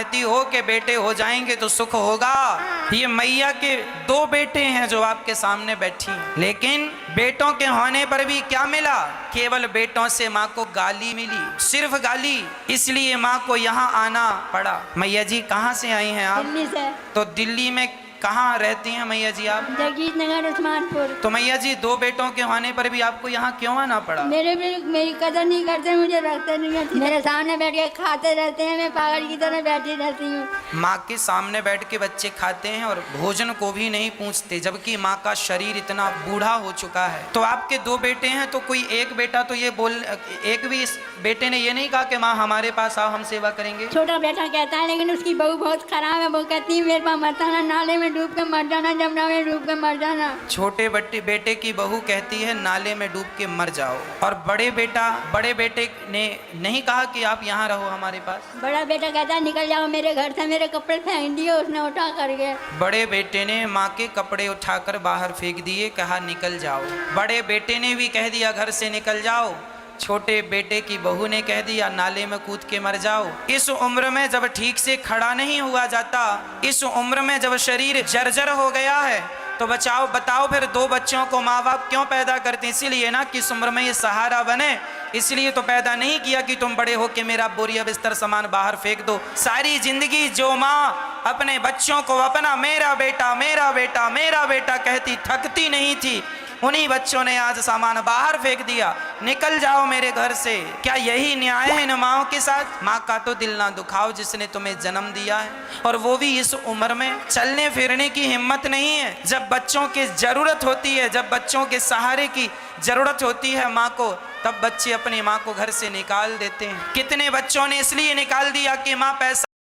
कहती हो कि बेटे हो जाएंगे तो सुख होगा। ये मैया के 2 बेटे हैं जो आपके सामने बैठी, लेकिन बेटों के होने पर भी क्या मिला? केवल बेटों से माँ को गाली मिली, सिर्फ गाली। इसलिए माँ को यहाँ आना पड़ा। मैया जी कहाँ से आई हैं आप? दिल्ली से। तो दिल्ली में कहाँ रहती हैं मैया जी आप? जगजीत नगर उस्मानपुर। तो मैया जी 2 बेटों के होने पर भी आपको यहाँ क्यों आना पड़ा? मेरी कदर नहीं करते, मुझे रखते नहीं है। मेरे सामने बैठ के खाते रहते हैं, मैं पागल की तरह बैठी रहती हूँ। माँ के सामने बैठ के बच्चे खाते हैं और भोजन को भी नहीं पूछते, जबकि माँ का शरीर इतना बूढ़ा हो चुका है। तो आपके 2 बेटे हैं, तो कोई एक बेटा तो ये बोल, एक भी इस बेटे ने ये नहीं कहा कि माँ हमारे पास आओ हम सेवा करेंगे? छोटा बेटा कहता है, लेकिन उसकी बहू बहुत खराब है। वो कहती है मेरे पास मत आना, नाले में डूब के मर जाना, जमुना में डूब के मर जाना। छोटे बेटे की बहू कहती है नाले में डूब के मर जाओ, और बड़े बेटे ने नहीं कहा कि आप यहाँ रहो हमारे पास? बड़ा बेटा कहता है निकल जाओ मेरे घर से, मेरे कपड़े फेंक दिए उसने उठा करके। बड़े बेटे ने माँ के कपड़े उठाकर बाहर फेंक दिए, कहा निकल जाओ। बड़े बेटे ने भी कह दिया घर से निकल जाओ। छोटे बेटे की बहू ने कह दिया नाले में कूद के मर जाओ। इस उम्र में जब ठीक से खड़ा नहीं हुआ जाता, इस उम्र में जब शरीर जर्जर हो गया है, तो बताओ फिर 2 बच्चों को माँ बाप क्यों पैदा करते? इसीलिए ना कि इस उम्र में ये सहारा बने, इसलिए तो पैदा नहीं किया कि तुम बड़े हो के मेरा बोरिया बिस्तर सामान बाहर फेंक दो। सारी जिंदगी जो माँ अपने बच्चों को अपना मेरा बेटा मेरा बेटा मेरा बेटा कहती थकती नहीं थी, उन्हीं बच्चों ने आज सामान बाहर फेंक दिया, निकल जाओ मेरे घर से। क्या यही न्याय है इन माओं के साथ? माँ का तो दिल ना दुखाओ जिसने तुम्हें जन्म दिया है, और वो भी इस उम्र में चलने फिरने की हिम्मत नहीं है। जब बच्चों की जरूरत होती है, जब बच्चों के सहारे की जरूरत होती है माँ को, तब बच्चे अपनी माँ को घर से निकाल देते हैं। कितने बच्चों ने इसलिए निकाल दिया कि माँ पैसा